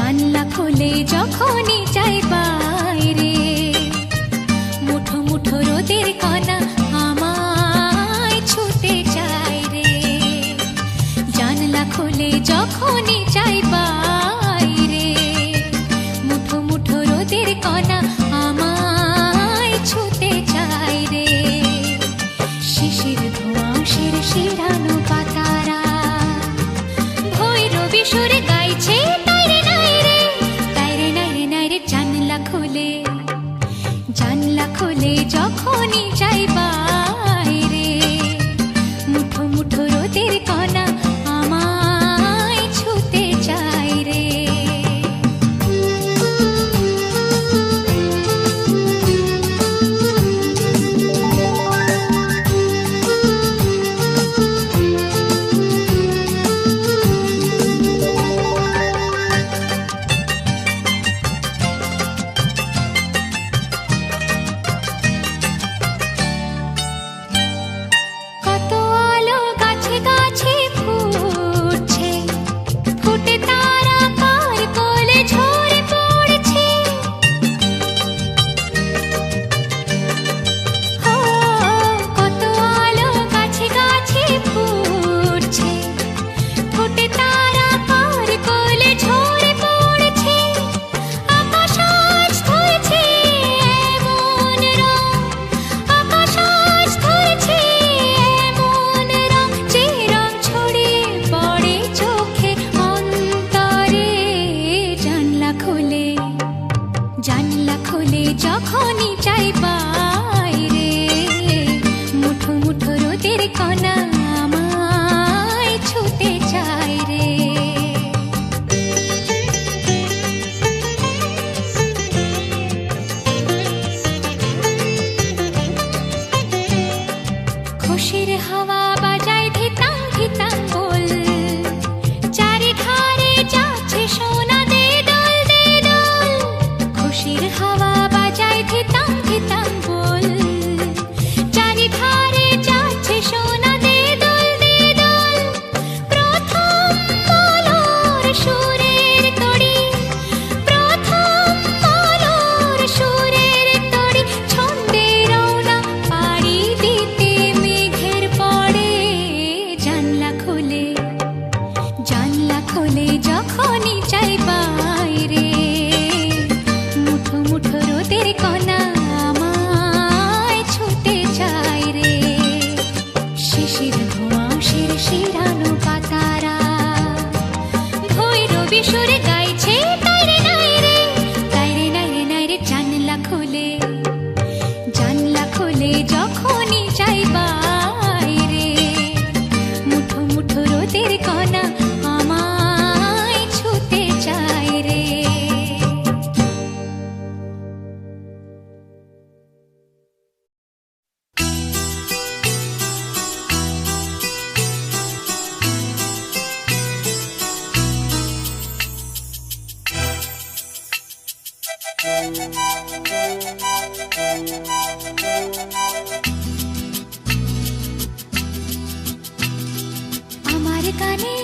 জানলা খুলে যখনই যাই বাইরে, মুঠো মুঠো রোদের কণা আমায় ছুতে চায় রে। জানলা খুলে যখনই যাই বাইরে, মুঠো মুঠো রোদের কণা আমায় ছুতে চায় রে। শিশির ধোঁয়াশের শিরানো পাতারা ভৈরবী সুরে গাইছে তাইরে নাইরে, তাইরে নাইরে নাইরে। জানলা খুলে যখনই যাই বাইরে, মুঠো মুঠো রোদের কণা আমায় ছুতে চায় রে। যখনই যাই বাইরে, মুঠো মুঠো রোদের কণা আমায় ছুতে চায় রে। খুশির হাওয়া বাজায় ধিতাং ধিতাং বল, চারিধারে যাচ্ছে সোনা দে দোল দে দোল। খুশির হাওয়া ধিতাং ধিতাং বল, চারিধারে যাচ্ছে সোনা দে দোল দে দোল। প্রথম আলোর সুরের তড়ি, প্রথম আলোর সুরের তড়ি, ছন্দে রওনা পাড়ি দিতে মেঘের পড়ে। জানলা খুলে যখনই যাই বাইরে, মুঠো মুঠো রোদের কণা আমায় ছুতে চায় রে। শিশির ধোঁয়াশের শিরানো পাতারা ভৈরবী সুরে গাইছে তাইরে নাইরে, তাইরে নাইরে নাইরে। জানলা খুলে যখনই যাই বাইরে, মুঠো মুঠো রোদের কণা আমায় ছুতে চায় রে। আমার কানে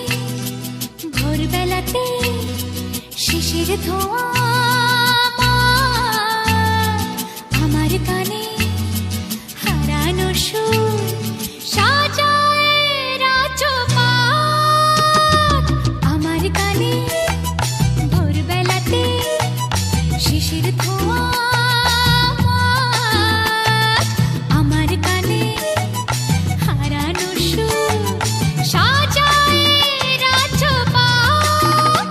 ভোরবেলাতে শিশির ধোঁয়া, আমার কানে হারানো সুর সাজায় রাজপাট। আমার কানে ভোরবেলাতে শিশির ধোঁয়া, আমার কানে হারানো সুর সাজায় রাজপাট।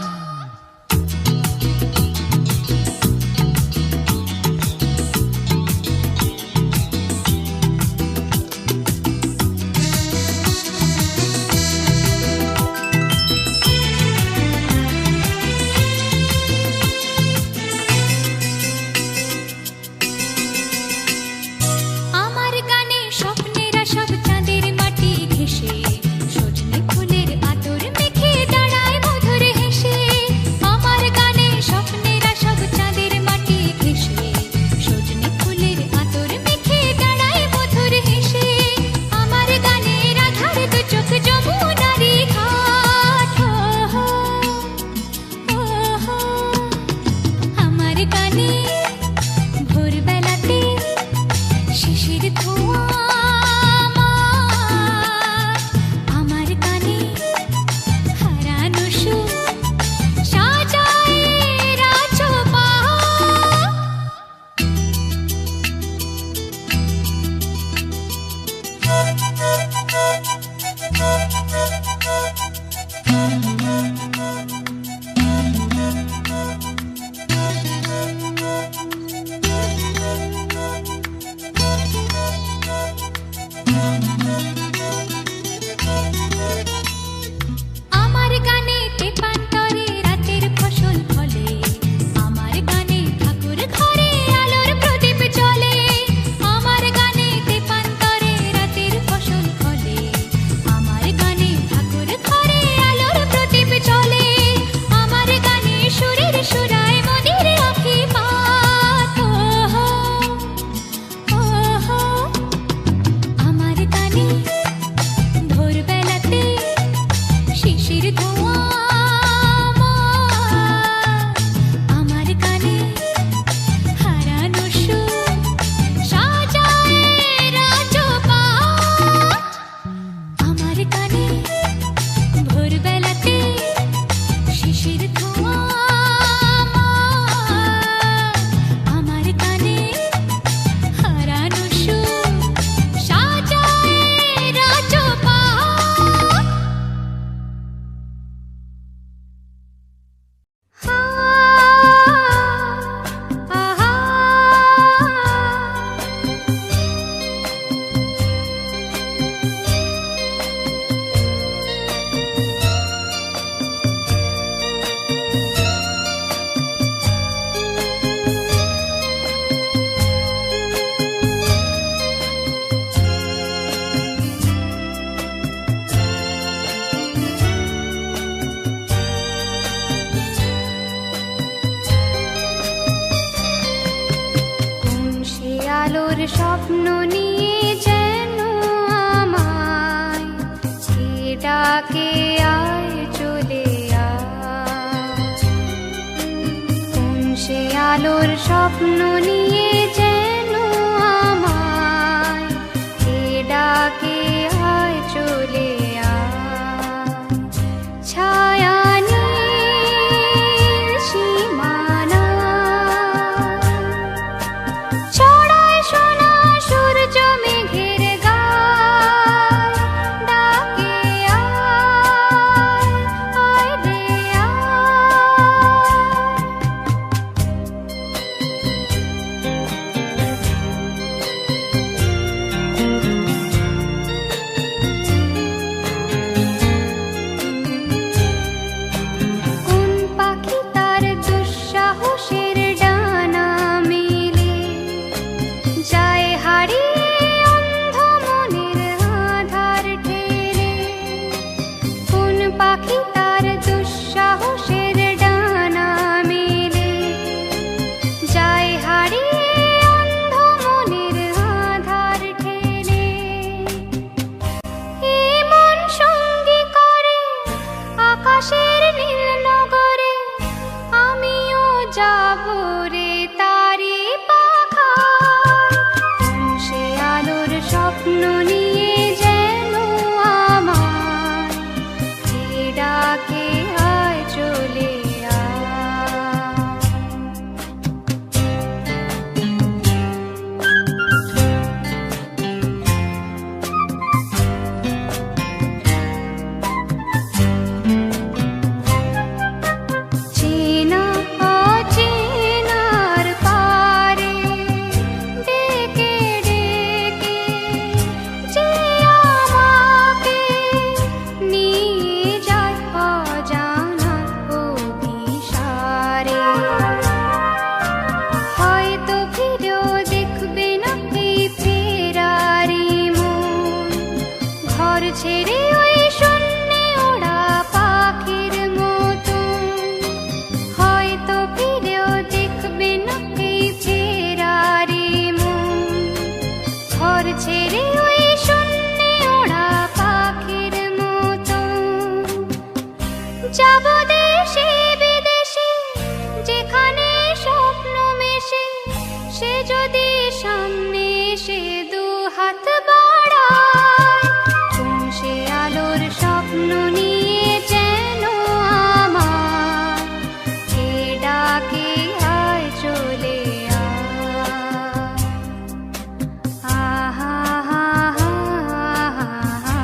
স্বপ্ন নিয়ে যেন আমায় কে ডাকে আয় চলে আয়। কোন সে আলোর স্বপ্ন নিয়ে যেন আমায় কে ডাকে আয় চলে আয়। ছায়া নীল সীমানা ছড়ায় সোনা সূর্য মেঘের গায়, ডাকে আয় আয় রে কোন পাখি তার দুঃসাহসের ডানা মেলে যায় হারিয়ে অন্ধ মনের আধার ঠেলে। কোন পাখি তার দুঃসাহসের ডানা মেলে যায় হারিয়ে অন্ধ মনের আধার ঠেলে। এই মন সঙ্গী করে আকাশের নীল নগরে, আমিও যাব রে তারি পাখায়। কোন সে আলোর স্বপ্ন নিয়ে যেন আমায় কে ডাকে আয় চলে আয়। চেনা অচেনার পারে ডেকে ডেকে যে আমাকে নিয়ে যায় অজানা অভিসারে। হয়তো ফিরেও দেখবে না এই ফেরারি মন, ঘর ছেড়ে ওই শূন্যে ওড়া পাখির মতন। হয়তো ফিরেও দেখবে না এই ফেরারি মন, ঘর ছেড়ে ওই শূন্যে ওড়া পাখির মতন। যাব দেশে বিদেশে যেখানে স্বপ্ন মেশে, সে যদি সামনে এসে দু হাত বাড়ায়। কোন সে আলোর স্বপ্ন নিয়ে যেন আমায় কে ডাকে আয় চলে আয়। আহা হা হা হা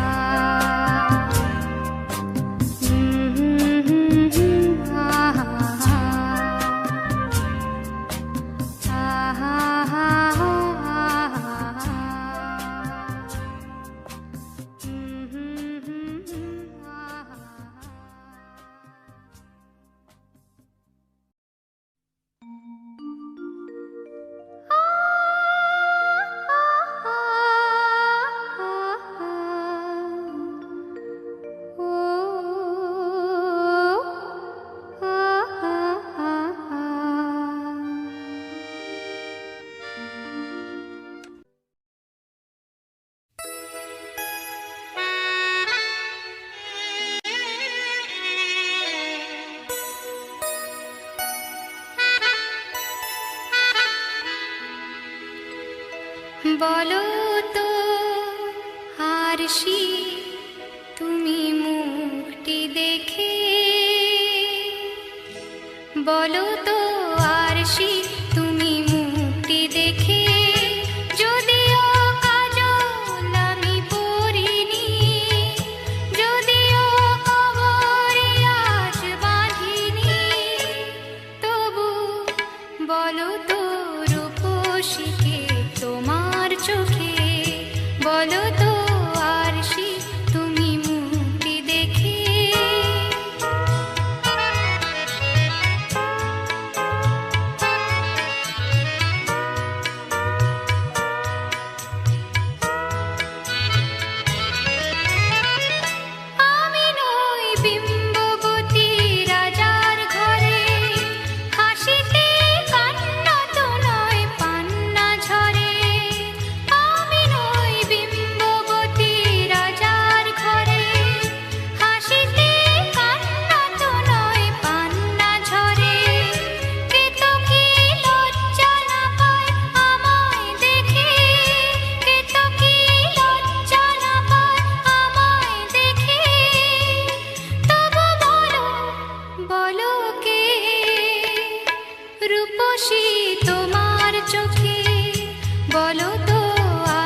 বলো তো আরশি তুমি মুখটি দেখে, বলো তো আরশি তুমি মুখটি দেখে, যদিও কাজল আমি পরিনি, যদিও কবরে আজ বাঁধিনি, তবু বলো তো রূপসীকে তোমার চোখে, বলো তো আরশি তুমি মুক্তি দেখে। আমি নই বিম্ববতী রাজার ঘরে, হাসিতে কান্নাতে রূপসী তোমার চোখে, বলো তো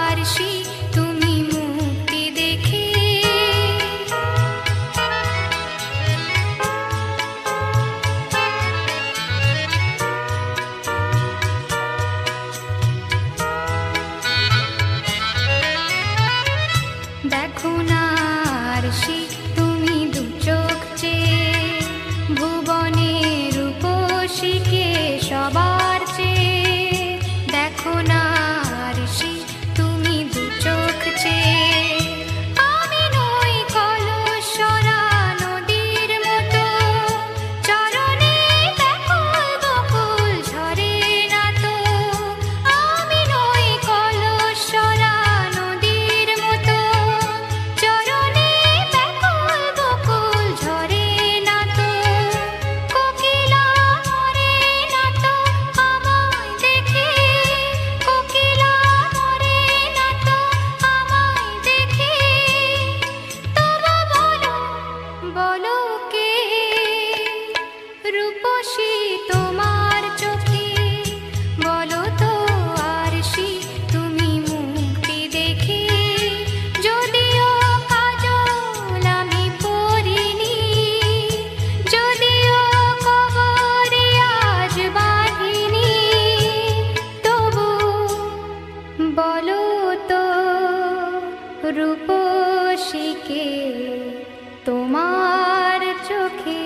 আরশি তুমি মুক্তি দেখে। দেখো না আরশি তুমি দু চোখ চেয়ে, ভুবনের রূপসীকে সবার চেয়ে। দেখো না আরশি তুমি দু চোখ চেয়ে। আমি নই কলসরা নদীর মতো, চরণে ব্যাকুল বকুল ঝরে না তো। আমি নই কলসরা নদীর মতো, চরণে ব্যাকুল বকুল ঝরে না তো। কোকিলা মরে না তো আমায় দেখে, কোকিলা মরে না তো আমায় দেখে। তবু বলো, বলো কে রূপসী তোমার চোখে, বলো তো আরশি তুমি মুক্তি দেখে। যদিও কাজল আমি পরিনি, যদিও কবরে আজ বাঁধিনি, তবু বলো তো রূপসীকে তোমার চোখে।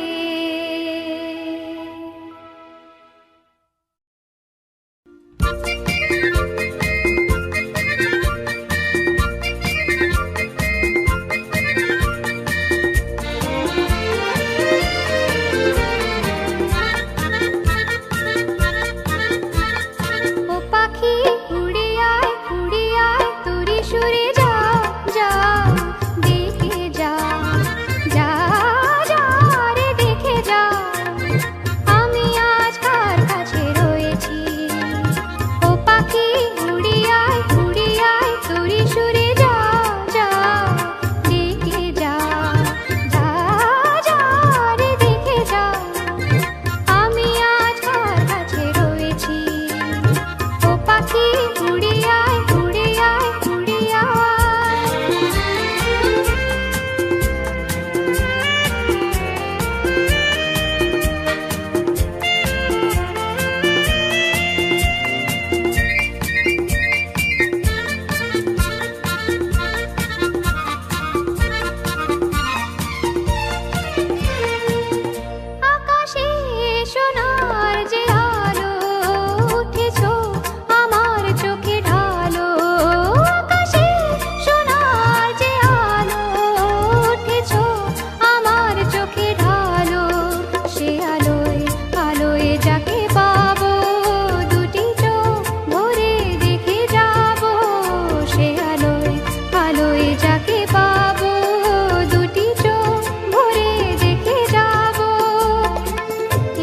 ও পাখি উড়ে আয় তুরি সুরে যা যা, দেখে যা যা যা রে দেখে যা। আমি আজ কার কাছে রয়েছি। ও পাখি উড়ে আয় তুরি সুরে যা যা, দেখে যা যা যা রে দেখে যা। আমি আজ কার কাছে রয়েছি। ও পাখি উড়ে আয় উড়ে আয়। আকাশে সোনার যে আলো উঠেছো আমার চোখে ঢালো। আকাশে সোনার যে আলো উঠেছো আমার চোখে ঢালো। সে আলোয় আলোয় যাকে পাবো, দুটি চোখ ভরে দেখে যাবো। সে আলোয় আলোয় যাকে পাবো, দুটি চোখ ভরে দেখে যাবো।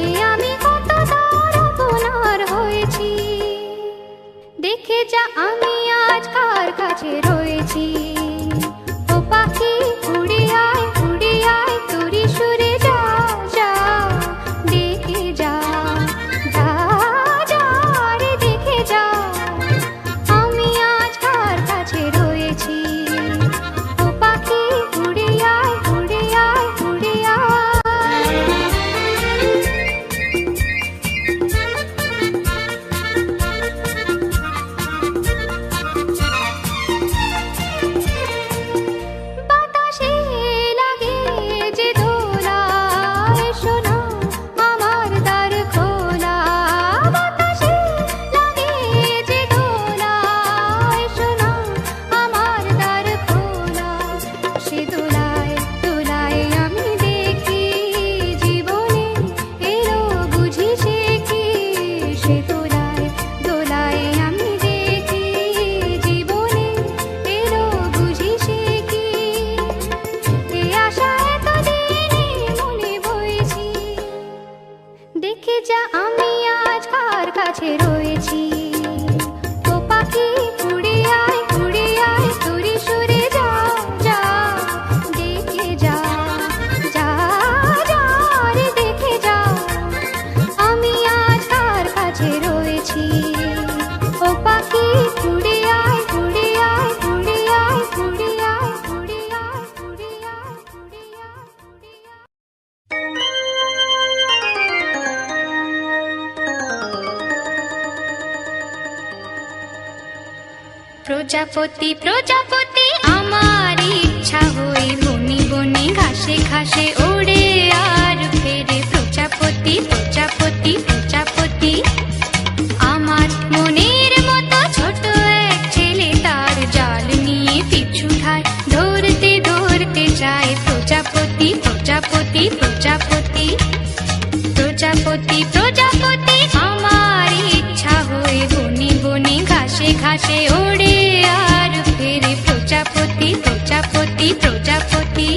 এ আমি কত তার হয়েছি, দেখে যা আমি আজ কার কাছে রয়েছি। ও পাখি উড়ে আয় তুরি সুরে যা যা, দেখে যা যা যা রে দেখে যা। আমি আজ কার কাছে রয়েছি। ও পাখি উড়ে আয় উড়ে আয়। বাতাসে লাগে যে দোলা, এসো না আমার দ্বার খোলা। বাতাসে লাগে যে দোলা, এসো না আমার দ্বার খোলা। সে দোলায় দোলায় আমি দেখি জীবনে এলো বুঝি সে কি। সে দোলায় দোলায় আমি দেখি জীবনে এলো বুঝি সে কি। এ আশা এতদিনে মনে বইছি, দেখে যা আমি আজ কার কাছে রয়েছি। ও পাখি উড়ে আয় তুরি সুরে যা যা, দেখে যা যা যা রে দেখে যা। আমি আজ কার কাছে প্রজাপতি প্রজাপতি আমার ইচ্ছা হয়ে বনে বনে ঘাসে ঘাসে ওড়ে আর ফেরে প্রজাপতি প্রজাপতি প্রজাপতি আমার মনের মতো ছোট এক ছেলে তার জাল নিয়ে পিছু ধায় ধরতে ধরতে যায় প্রজাপতি প্রজাপতি প্রজাপতি প্রজাপতি প্রজাপতি আমার ইচ্ছা হয়ে বনে বনে ঘাসে ঘাসে ওড়ে আর ফেরে প্রজাপতি প্রজাপতি প্রজাপতি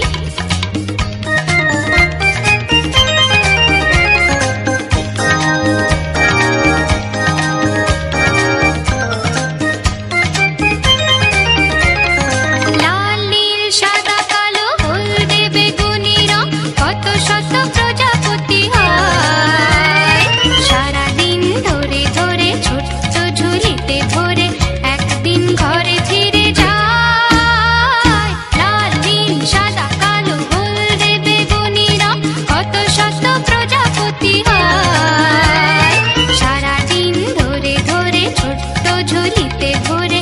লাল নীল সাদা কালো হলদে বেগুনি রং কত শত প্রজাপতি হয় সারাদিন ধরে ধরে ছোট্ট ঝুলিতে ভরে একদিন ঘরে ফিরে যায় লাল নীল সাদা কালো হলদে বেগুনি রং কত শত প্রজাপতি হয় সারাদিন ধরে ধরে ছোট্ট ঝুলিতে ভরে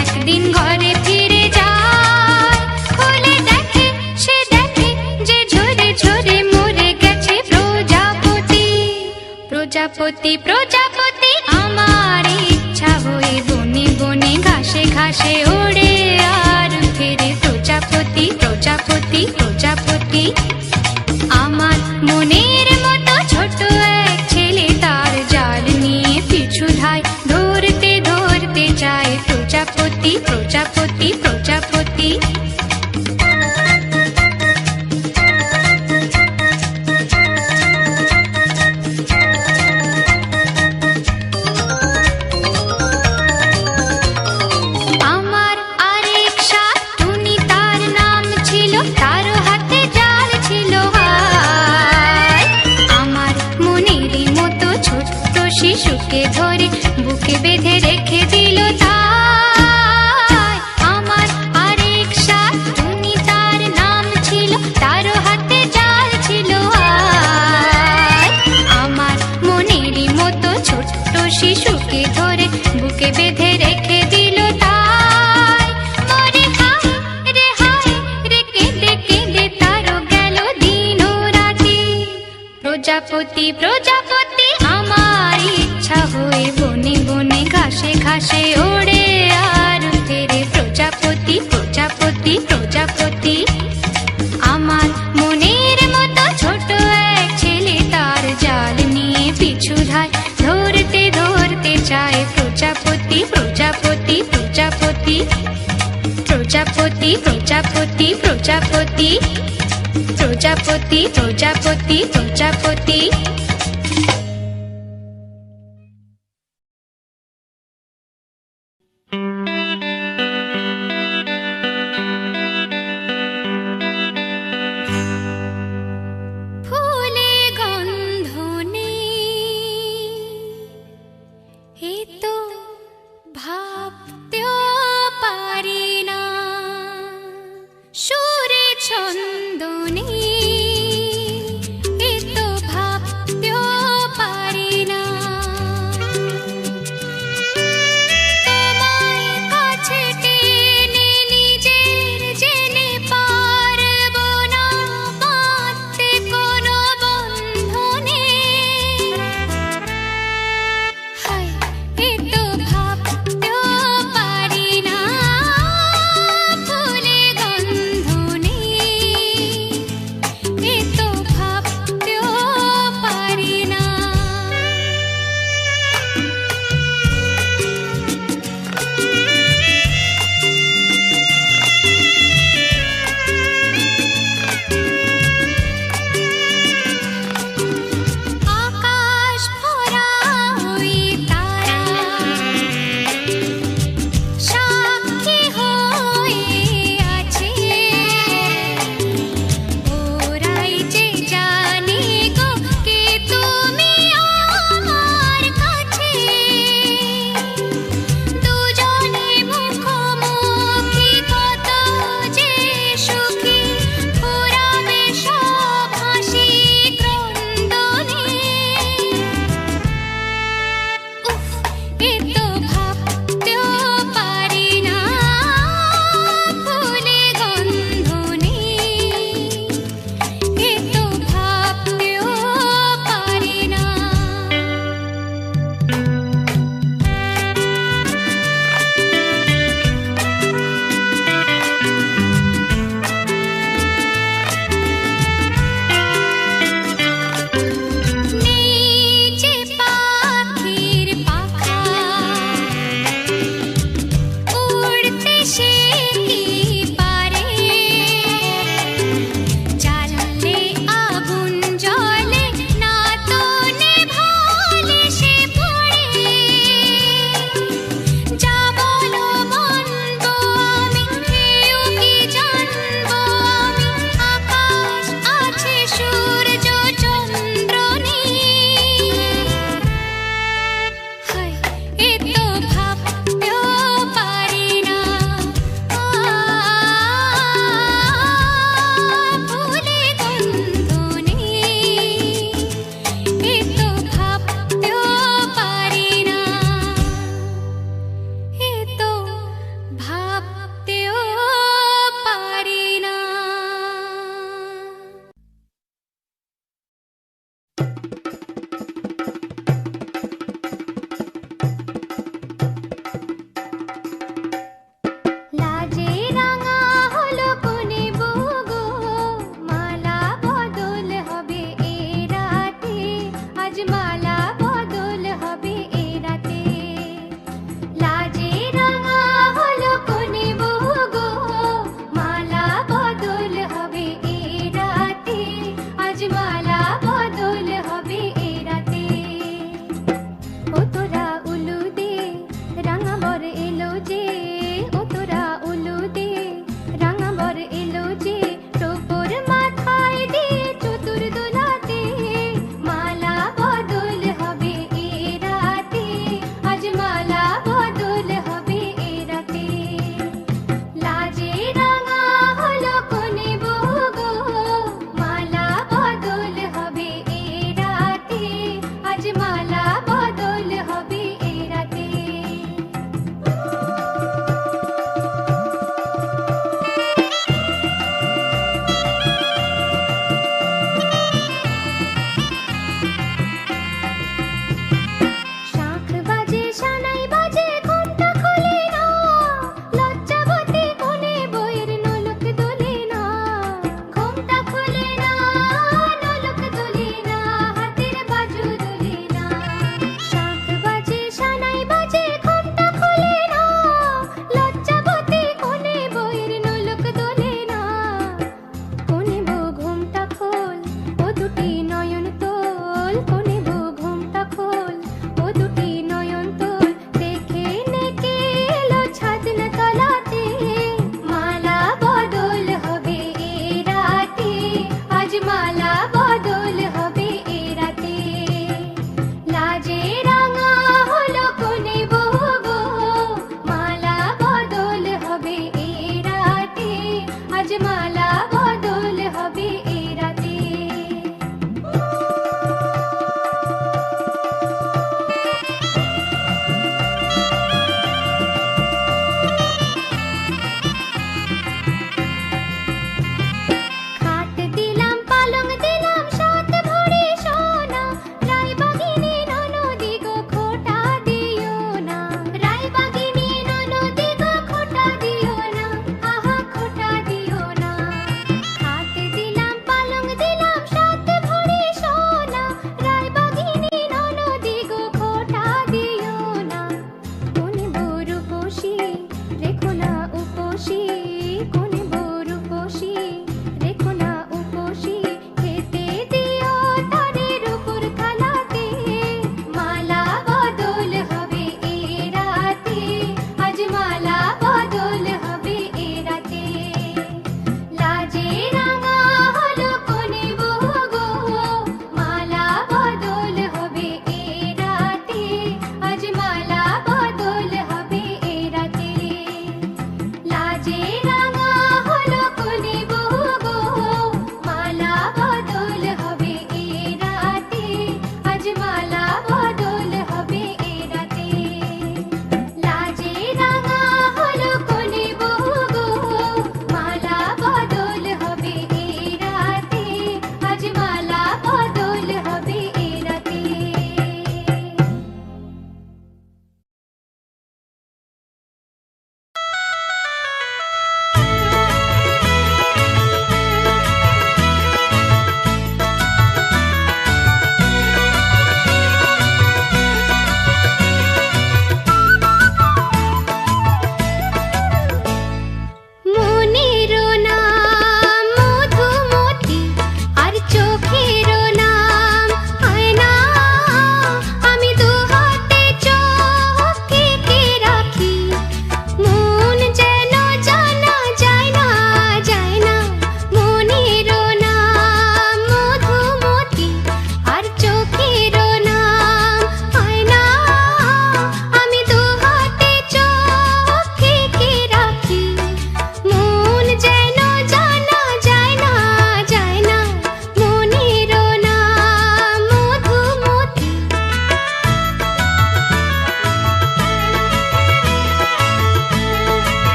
একদিন ঘরে ফিরে যায় খুলে দেখে সে দেখে যে ঝরে ঝরে মরে গেছে প্রজাপতি প্রজাপতি প্রজাপতি আমার ইচ্ছা হয়ে বনে বনে ঘাসে ঘাসে ওড়ে আর ফেরে প্রজাপতি প্রজাপতি প্রজাপতি আমার মনের মতো ছোট এক ছেলে তার জাল নিয়ে পিছু ধায় ধরতে ধরতে যায় প্রজাপতি প্রজাপতি প্রজাপতি আমার আরেক সাথ টুনি তার নাম ছিল তারও হাতে জাল ছিল হায় আমার মনেরই মতো ছোট্ট শিশুকে ধরে বুকে বেঁধে রেখে দিল তাই আমার আরেক সাথ টুনি তার নাম ছিল তারও হাতে জাল ছিল হায় আমার মনেরই মতো ছোট্ট শিশুকে ধরে বুকে বেঁধে রেখে দিল তাই মরে হায় রে কেঁদে কেঁদে তারও গেল দিন ও রাতি প্রজাপতি প্রজাপতি আমার ইচ্ছা হয়ে বনে বনে ঘাসে ঘাসে ওড়ে আর ফেরে প্রজাপতি প্রজাপতি প্রজাপতি আমার মনের মতো ছোট এক ছেলে তার জাল নিয়ে পিছু ধায় ধরতে ধরতে যায় প্রজাপতি প্রজাপতি প্রজাপতি প্রজাপতি প্রজাপতি প্রজাপতি প্রজাপতি প্রজাপতি প্রজাপতি